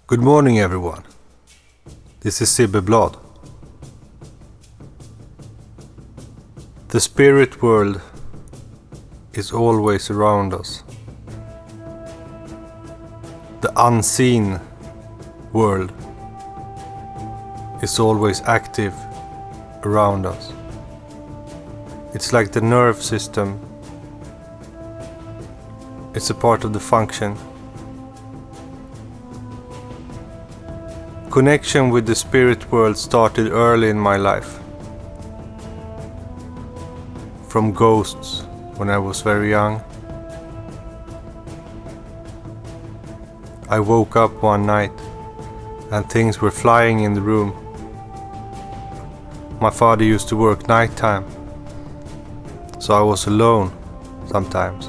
Good morning, everyone. This is Sibbe Bladh. The spirit world is always around us. The unseen world is always active around us. It's like the nerve system. It's a part of the function. Connection with the spirit world started early in my life. From ghosts when I was very young. I woke up one night and things were flying in the room. My father used to work nighttime, so I was alone sometimes.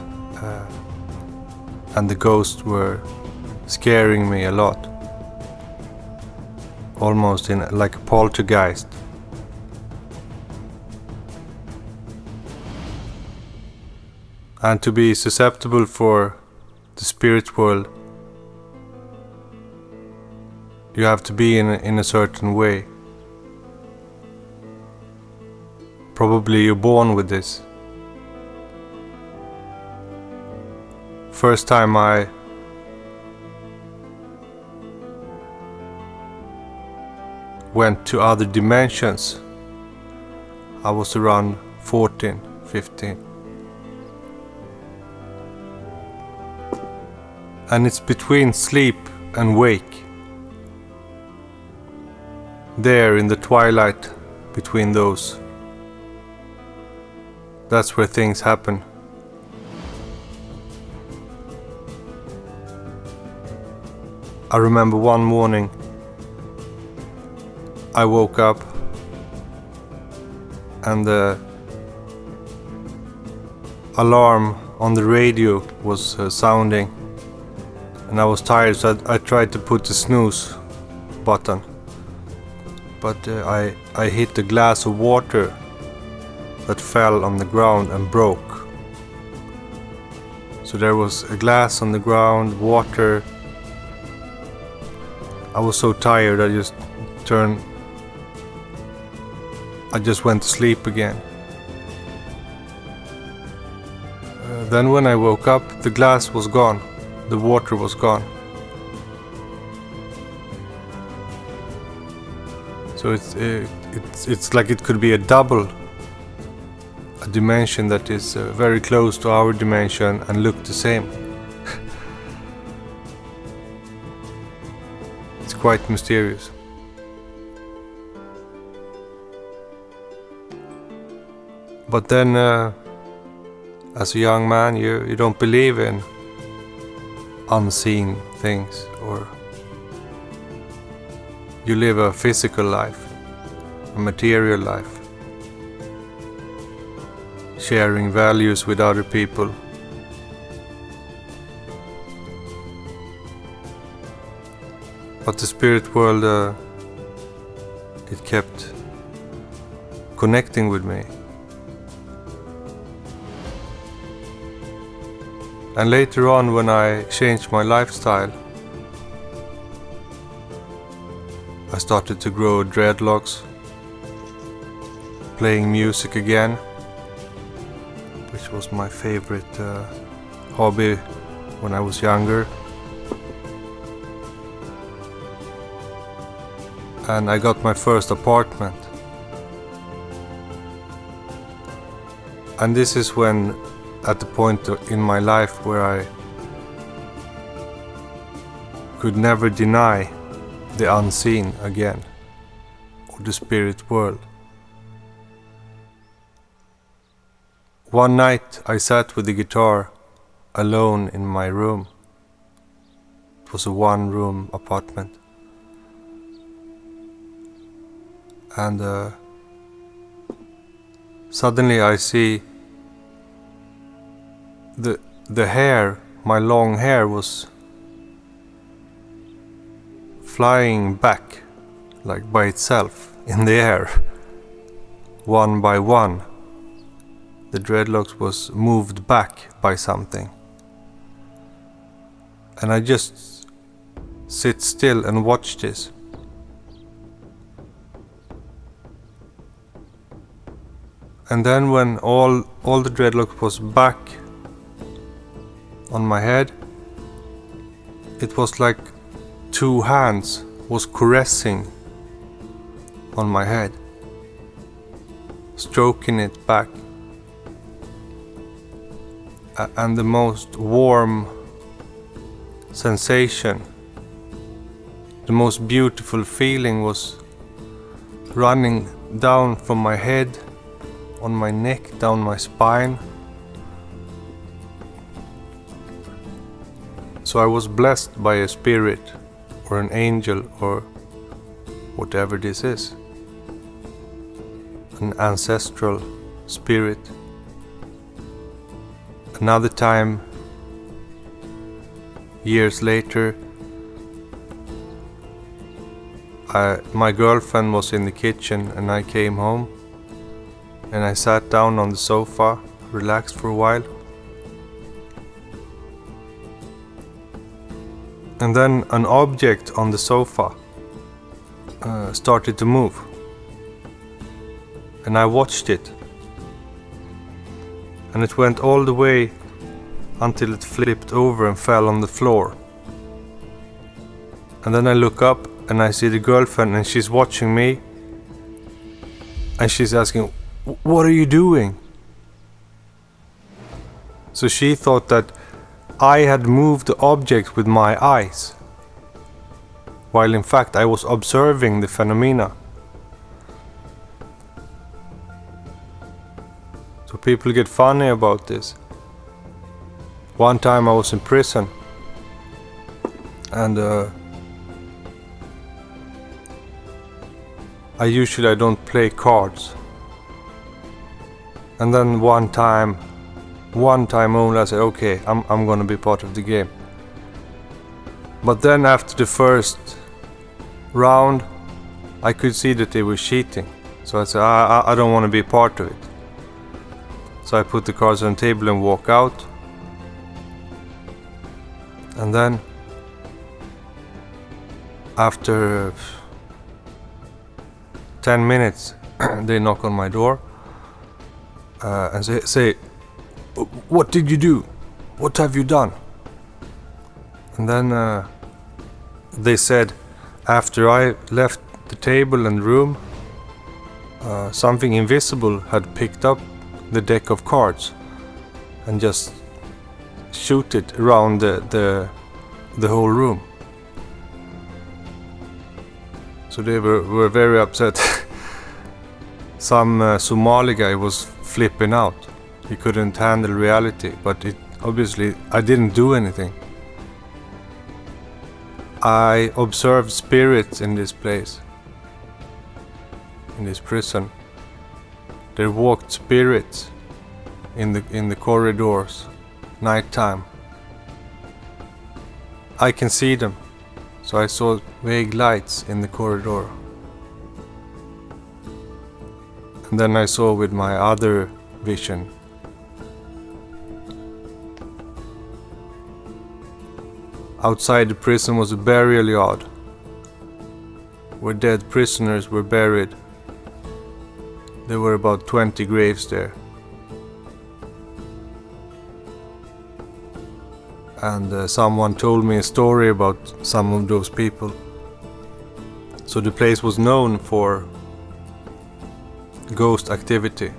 And the ghosts were scaring me a lot. Almost in like a poltergeist. And to be susceptible for the spirit world, you have to be in a certain way. Probably you're born with this. First time I went to other dimensions, I was around 14, 15. And it's between sleep and wake. There in the twilight between those. That's where things happen. I remember one morning I woke up and the alarm on the radio was sounding, and I was tired, so I tried to put the snooze button, but I hit a glass of water that fell on the ground and broke. So there was a glass on the ground, water. I was so tired I just went to sleep again. Then when I woke up, the glass was gone. The water was gone. So it's like it could be a dimension that is very close to our dimension and look the same. It's quite mysterious. But then, as a young man, you don't believe in unseen things, or you live a physical life, a material life, sharing values with other people. But the spirit world, it kept connecting with me. And later on, when I changed my lifestyle, I started to grow dreadlocks, playing music again, which was my favorite hobby when I was younger. And I got my first apartment. And this is when, at the point in my life where I could never deny the unseen again, or the spirit world. One night I sat with the guitar alone in my room. It was a one-room apartment. And suddenly I see the hair, my long hair, was flying back, like by itself, in the air, one by one. The dreadlocks was moved back by something. And I just sit still and watch this. And then when all the dreadlock was back on my head, it was like 2 hands was caressing on my head, stroking it back. And the most warm sensation, the most beautiful feeling was running down from my head, on my neck, down my spine. So I was blessed by a spirit or an angel or whatever this is, an ancestral spirit. Another time, years later, my girlfriend was in the kitchen and I came home and I sat down on the sofa, relaxed for a while. And then an object on the sofa started to move. And I watched it. And it went all the way until it flipped over and fell on the floor. And then I look up and I see the girlfriend and she's watching me. And she's asking, "What are you doing?" So she thought that I had moved the object with my eyes, while in fact I was observing the phenomena. So people get funny about this. One time I was in prison and I usually don't play cards. And then one time only I said, okay, I'm gonna be part of the game. But then after the first round I could see that they were cheating. So I said, I don't want to be part of it. So I put the cards on the table and walk out. And then after 10 minutes they knock on my door and say, "What did you do? What have you done?" And then they said, after I left the table and room, something invisible had picked up the deck of cards and just shoot it around the whole room. So they were very upset. Some Somali guy was flipping out. He couldn't handle reality, but obviously I didn't do anything. I observed spirits in this place, in this prison. There walked spirits in the corridors, nighttime. I can see them, so I saw vague lights in the corridor. And then I saw with my other vision. Outside the prison was a burial yard where dead prisoners were buried. There were about 20 graves there. And someone told me a story about some of those people. So the place was known for ghost activity.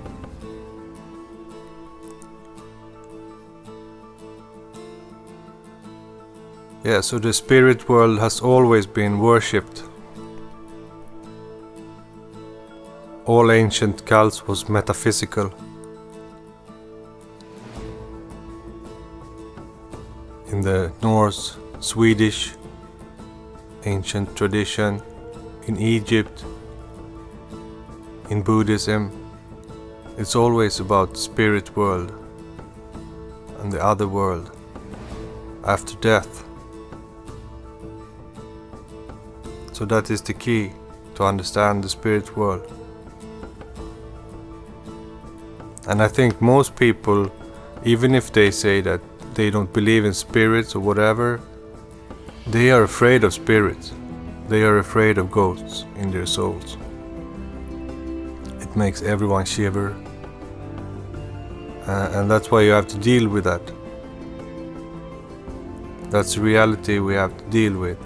Yeah, so the spirit world has always been worshipped. All ancient cults was metaphysical. In the Norse, Swedish, ancient tradition, in Egypt, in Buddhism, it's always about spirit world and the other world after death. So that is the key to understand the spirit world. And I think most people, even if they say that they don't believe in spirits or whatever, They are afraid of spirits. They are afraid of ghosts in their souls. It makes everyone shiver. And that's why you have to deal with that. That's the reality we have to deal with.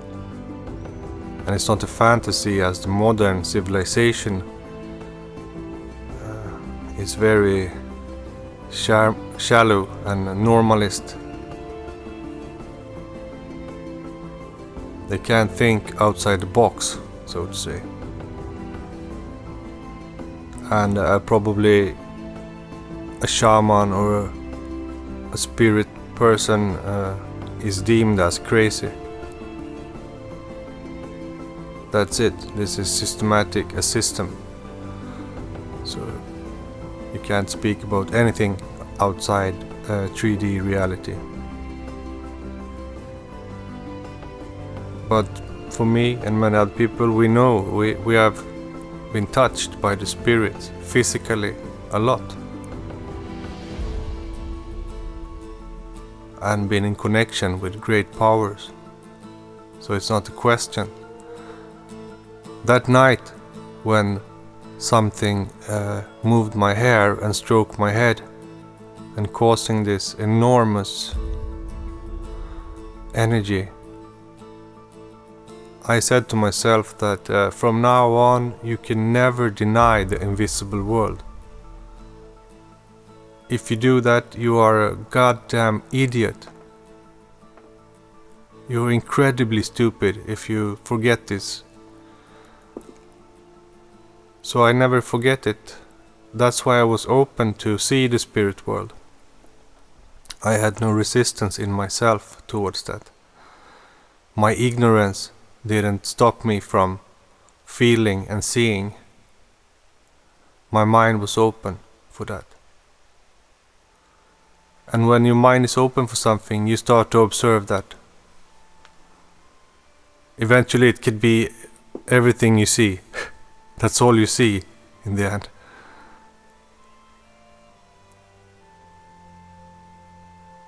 And it's not a fantasy, as the modern civilization is very shallow and normalist. They can't think outside the box, so to say. And probably a shaman or a spirit person is deemed as crazy. That's it. This is systematic, a system. So you can't speak about anything outside 3D reality. But for me and many other people, we know we have been touched by the spirits physically a lot. And been in connection with great powers. So it's not a question. That night when something moved my hair and stroked my head and causing this enormous energy, I said to myself that from now on you can never deny the invisible world. If you do that, you are a goddamn idiot. You're incredibly stupid if you forget this. So I never forget it. That's why I was open to see the spirit world. I had no resistance in myself towards that. My ignorance didn't stop me from feeling and seeing. My mind was open for that. And when your mind is open for something, you start to observe that. Eventually it could be everything you see. That's all you see in the end.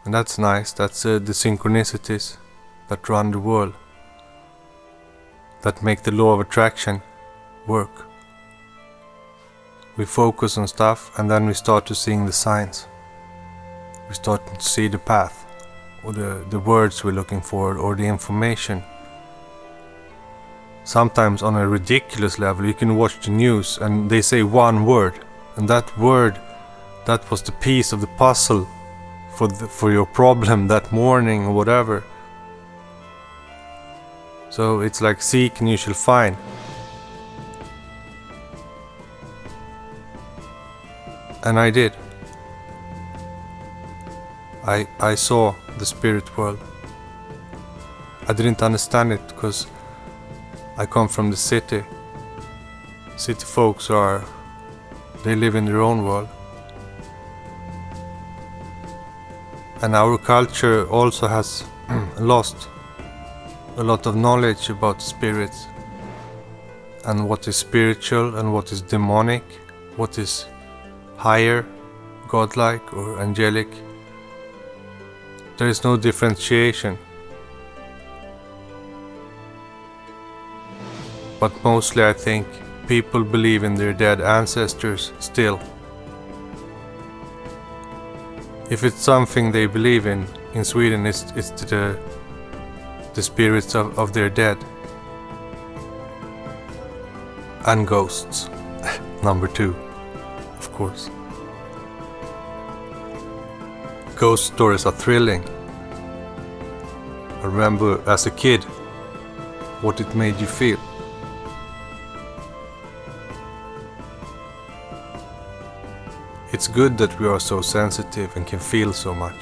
And that's nice. That's the synchronicities that run the world, that make the law of attraction work. We focus on stuff and then we start to see the signs. We start to see the path, or the words we're looking for, or the information. Sometimes on a ridiculous level, you can watch the news and they say one word, and that word, that was the piece of the puzzle for your problem that morning or whatever. So it's like seek and you shall find. And I did. I saw the spirit world. I didn't understand it because I come from the city. City folks they live in their own world. And our culture also has lost a lot of knowledge about spirits and what is spiritual and what is demonic, what is higher, godlike or angelic. There is no differentiation. But mostly I think people believe in their dead ancestors still. If it's something they believe in Sweden, it's the spirits of their dead. And ghosts. Number 2, of course. Ghost stories are thrilling. I remember as a kid what it made you feel. It's good that we are so sensitive and can feel so much.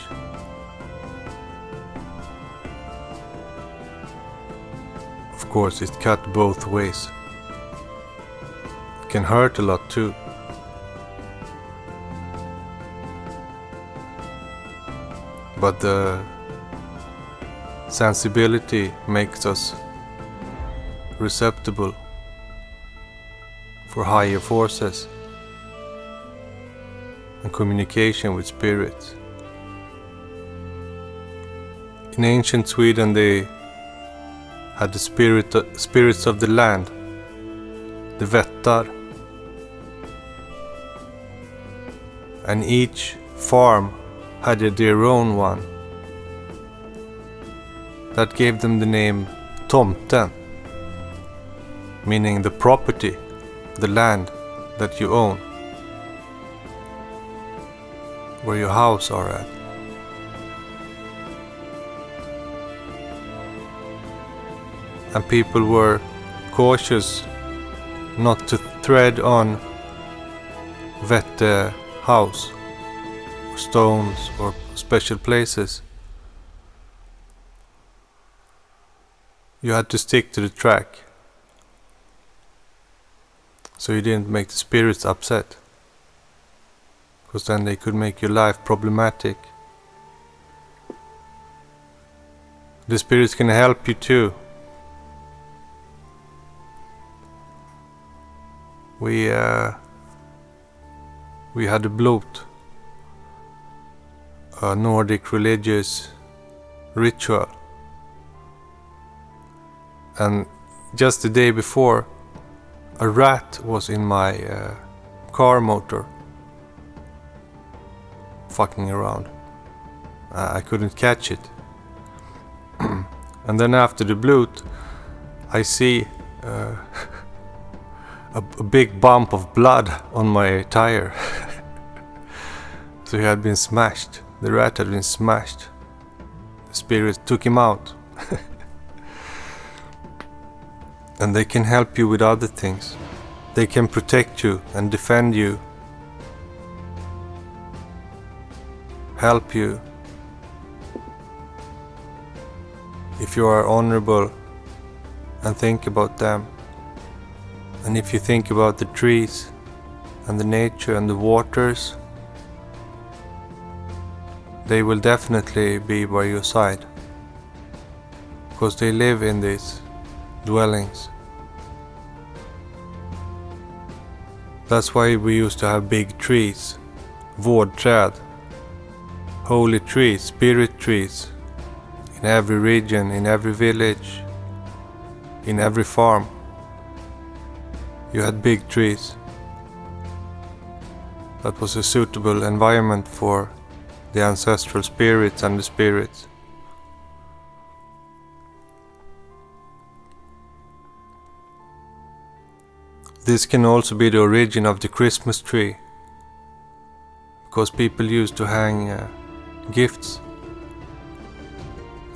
Of course, it cut both ways. It can hurt a lot too. But the sensibility makes us receptible for higher forces and communication with spirits. In ancient Sweden they had the spirits of the land, the Vättar. And each farm had their own one. That gave them the name Tomten, meaning the property, the land that you own, where your house are at. And people were cautious not to tread on Vätte house, or stones, or special places. You had to stick to the track, so you didn't make the spirits upset, because then they could make your life problematic. The spirits can help you too. We had a blot, a Nordic religious ritual, and just the day before, a rat was in my car motor, fucking around. I couldn't catch it. And then after the blot, I see a big bump of blood on my tire. So he had been smashed. The rat had been smashed. The spirit took him out. And they can help you with other things. They can protect you and defend you. Help you. If you are honorable and think about them. And if you think about the trees and the nature and the waters, they will definitely be by your side. Because they live in these dwellings. That's why we used to have big trees, vårdträd, holy trees, spirit trees, in every region, in every village, in every farm. You had big trees. That was a suitable environment for the ancestral spirits and the spirits. This can also be the origin of the Christmas tree, because people used to hang gifts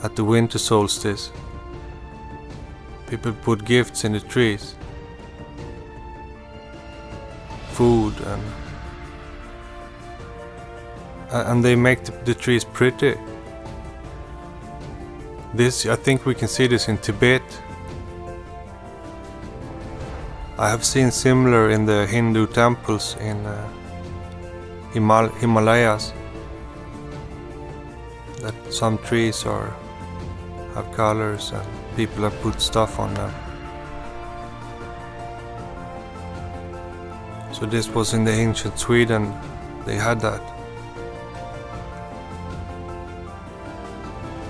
at the winter solstice. People put gifts in the trees, food, and they make the trees pretty. This, I think we can see this in Tibet. I have seen similar in the Hindu temples in Himalayas, that some trees have colors and people have put stuff on them. So this was in the ancient Sweden, they had that.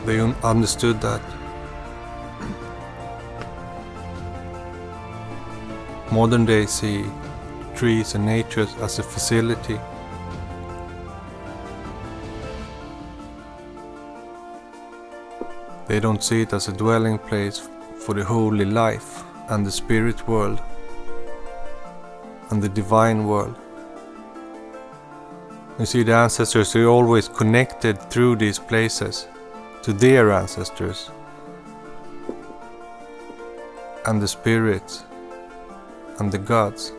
They understood that. Modern day see trees and nature as a facility. They don't see it as a dwelling place for the holy life and the spirit world and the divine world. You see, the ancestors are always connected through these places to their ancestors and the spirits and the gods.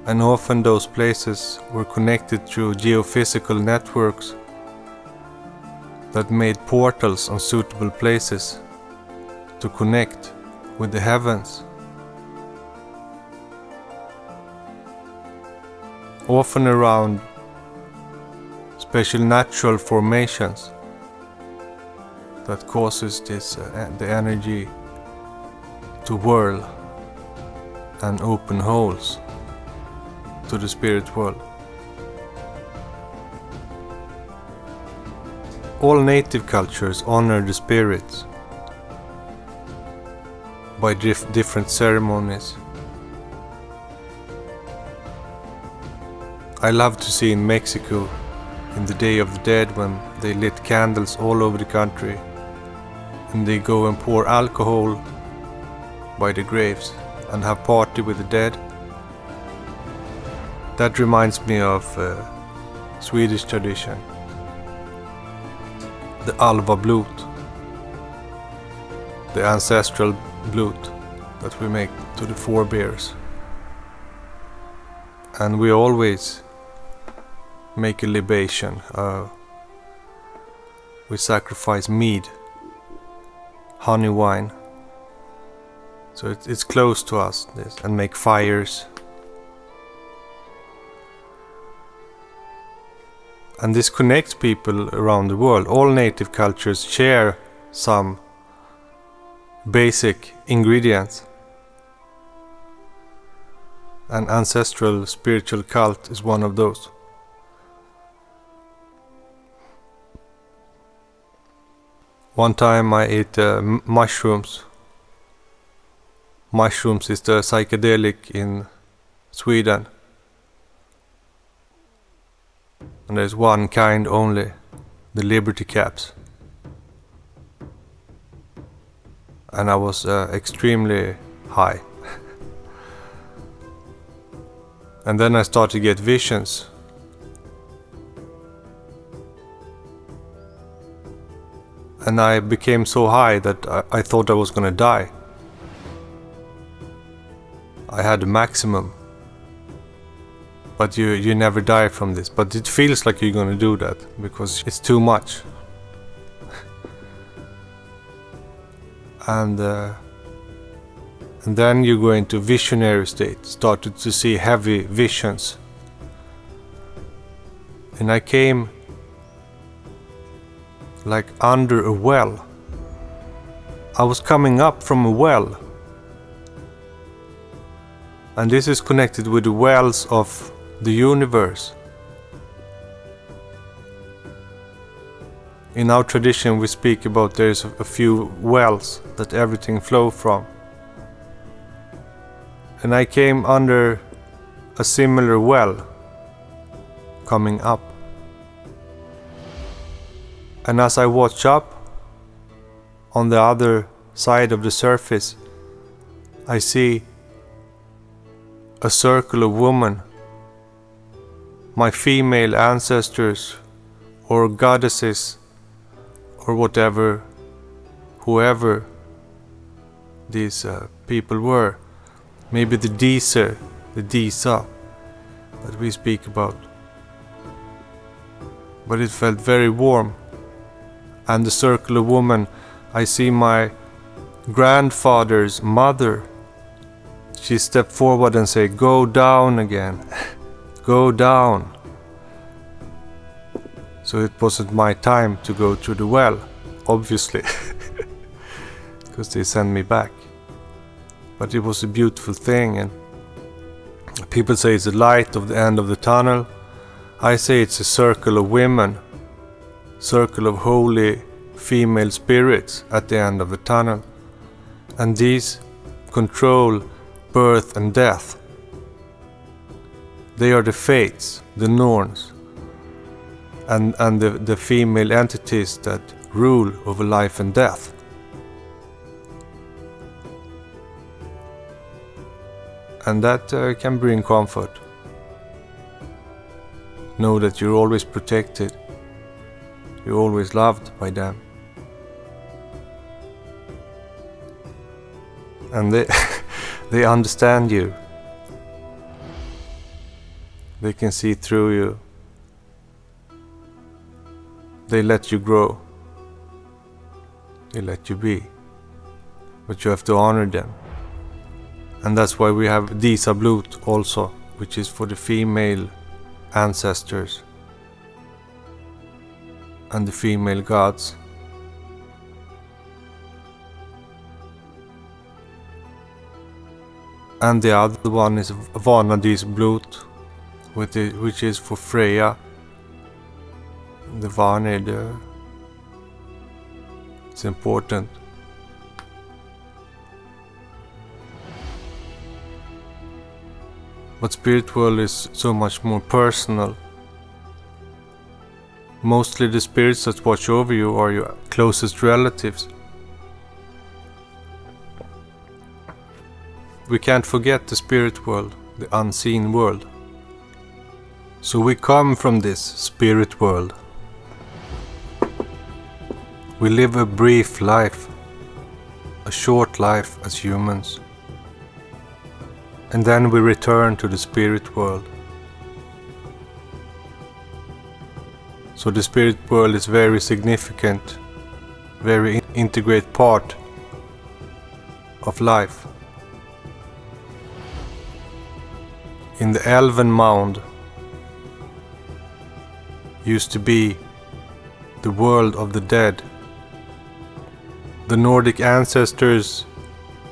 And often those places were connected through geophysical networks that made portals on suitable places to connect with the heavens. Often around special natural formations that causes this the energy to whirl and open holes to the spirit world. All native cultures honor the spirits. by different ceremonies. I love to see in Mexico, in the Day of the Dead, when they lit candles all over the country and they go and pour alcohol by the graves and have party with the dead. That reminds me of Swedish tradition, the Alva Blut, the ancestral blut that we make to the forebears. And we always make a libation. We sacrifice mead, honey wine, so it's close to us, this, and make fires. And this connects people around the world. All native cultures share some basic ingredients. An ancestral spiritual cult is one of those. One time I ate mushrooms. Mushrooms is the psychedelic in Sweden. And there's one kind only, the Liberty Caps. And I was extremely high. And then I started to get visions. And I became so high that I thought I was gonna die. I had a maximum. But you never die from this. But it feels like you're gonna do that, because it's too much. And then you go into visionary state, started to see heavy visions. And I came like under a well. I was coming up from a well. And this is connected with the wells of the universe. In our tradition we speak about there's a few wells that everything flows from. And I came under a similar well, coming up. And as I watch up, on the other side of the surface, I see a circle of women, my female ancestors or goddesses or whatever, whoever these people were. Maybe the Deezer, the Disa that we speak about. But it felt very warm. And the circle of women, I see my grandfather's mother. She stepped forward and said, "Go down again, go down." So it wasn't my time to go to the well, obviously, because they sent me back. But it was a beautiful thing, and people say it's the light of the end of the tunnel. I say it's a circle of women, circle of holy female spirits at the end of the tunnel. And these control birth and death. They are the fates, the norns, and the female entities that rule over life and death. And that can bring comfort. Know that you're always protected. You're always loved by them. And they understand you. They can see through you. They let you grow. They let you be. But you have to honor them. And that's why we have Disa Blut also, which is for the female ancestors and the female gods. And the other one is Vanadis Blut, which is for Freya. The Vanid, it's important. But spirit world is so much more personal. Mostly the spirits that watch over you are your closest relatives. We can't forget the spirit world, the unseen world. So we come from this spirit world. We live a brief life, a short life as humans. And then we return to the spirit world. So the spirit world is very significant, very integrated part of life. In the elven mound used to be the world of the dead. The Nordic ancestors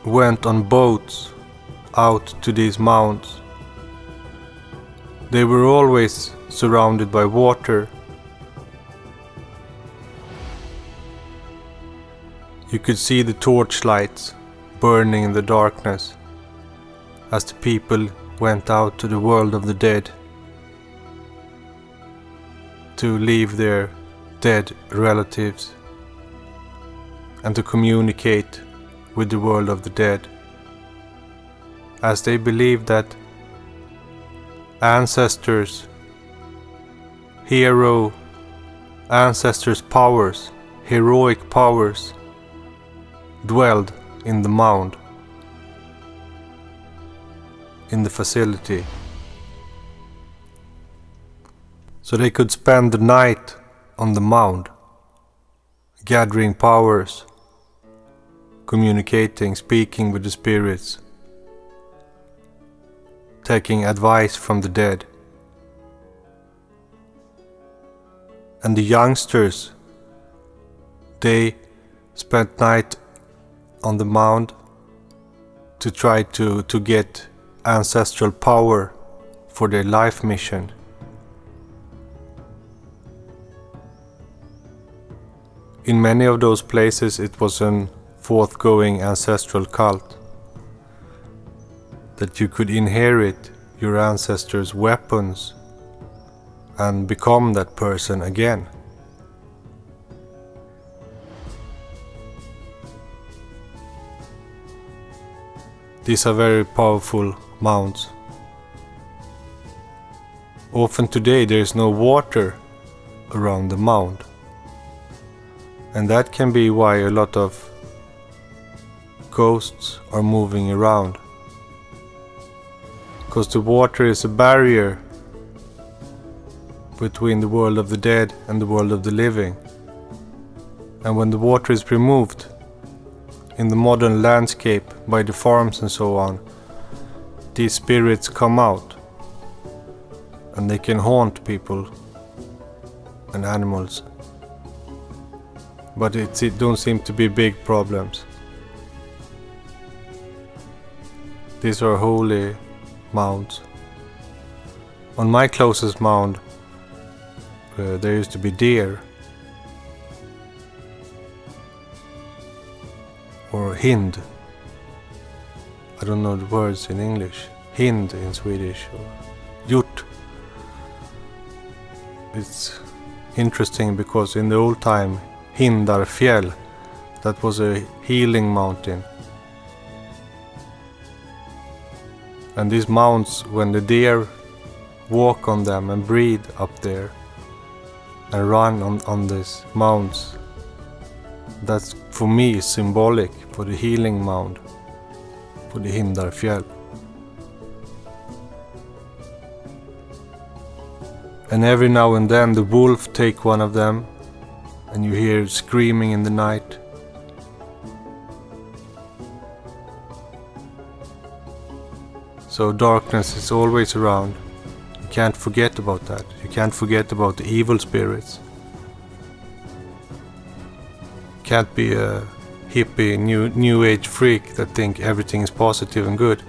went on boats out to these mounds. They were always surrounded by water. You could see the torchlights burning in the darkness as the people went out to the world of the dead to leave their dead relatives and to communicate with the world of the dead, as they believed that ancestors' powers, heroic powers, dwelled in the mound, in the facility. So they could spend the night on the mound, gathering powers, communicating, speaking with the spirits, taking advice from the dead. And the youngsters, they spent night on the mound to try to get ancestral power for their life mission. In many of those places it was an forthgoing ancestral cult, that you could inherit your ancestors' weapons and become that person again. These are very powerful mounds. Often today there is no water around the mound, and that can be why a lot of ghosts are moving around, because the water is a barrier between the world of the dead and the world of the living. And when the water is removed in the modern landscape by the farms and so on, these spirits come out and they can haunt people and animals. But it don't seem to be big problems. These are holy mounds. On my closest mound there used to be deer, or hind. I don't know the words in English. Hind in Swedish, or hjort. It's interesting because in the old time, Hindarfjäll, that was a healing mountain. And these mounts, when the deer walk on them and breathe up there and run on these mounts, that's for me symbolic for the healing mound, for the Hindarfjäll. And every now and then the wolf take one of them, and you hear screaming in the night. So darkness is always around. You can't forget about that. You can't forget about the evil spirits. You can't be a hippie, new age freak that think everything is positive and good.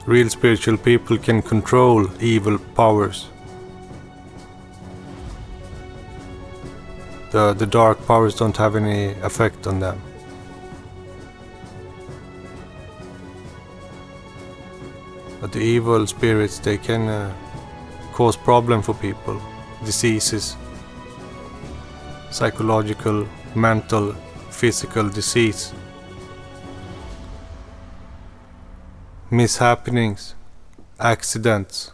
Real spiritual people can control evil powers. The dark powers don't have any effect on them. But the evil spirits, they can cause problem for people, diseases, psychological, mental, physical disease, mishappenings, accidents,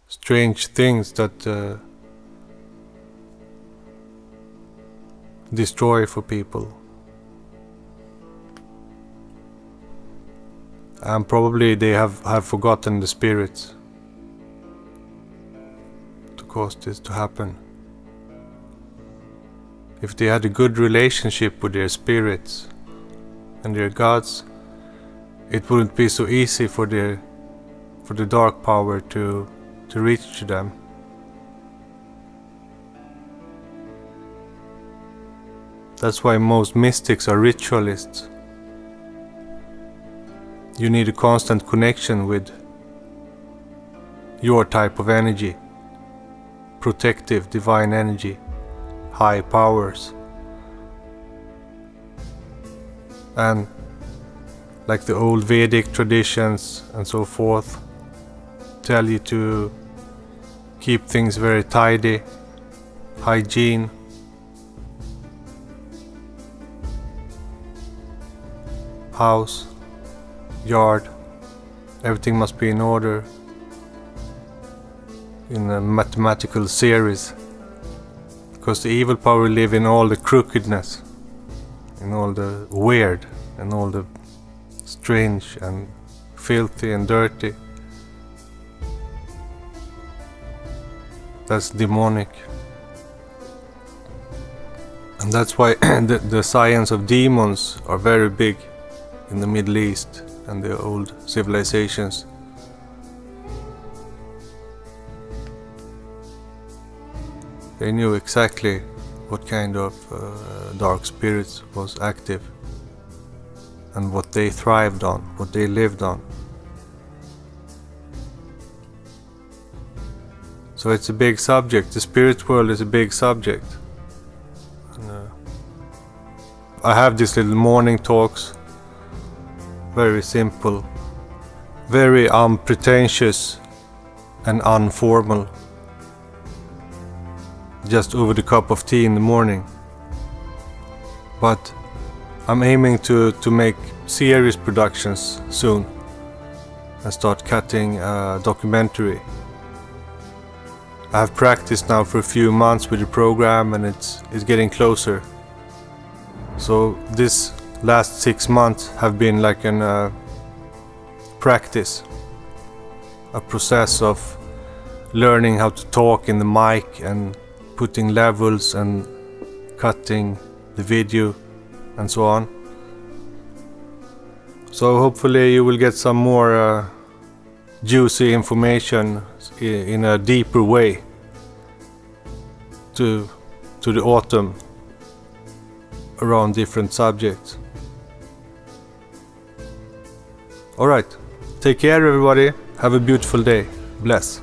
strange things that destroy for people. And probably they have forgotten the spirits to cause this to happen. If they had a good relationship with their spirits and their gods, it wouldn't be so easy for the dark power to reach to them. That's why most mystics are ritualists. You need a constant connection with your type of energy, protective, divine energy, high powers. And like the old Vedic traditions and so forth tell you to keep things very tidy, hygiene, house, yard, everything must be in order in a mathematical series, because the evil power live in all the crookedness, in all the weird and all the strange and filthy and dirty. That's demonic. And that's why the science of demons are very big in the Middle East and the old civilizations. They knew exactly what kind of dark spirits was active and what they thrived on, what they lived on. So it's a big subject. The spirit world is a big subject. And, I have these little morning talks, very simple, very unpretentious and informal, just over the cup of tea in the morning. But I'm aiming to make serious productions soon and start cutting a documentary. I have practiced now for a few months with the program, and it's getting closer. So this last 6 months have been like an practice, a process of learning how to talk in the mic and putting levels and cutting the video and so on. So hopefully you will get some more juicy information in a deeper way to the autumn around different subjects. Alright, take care everybody, have a beautiful day, bless.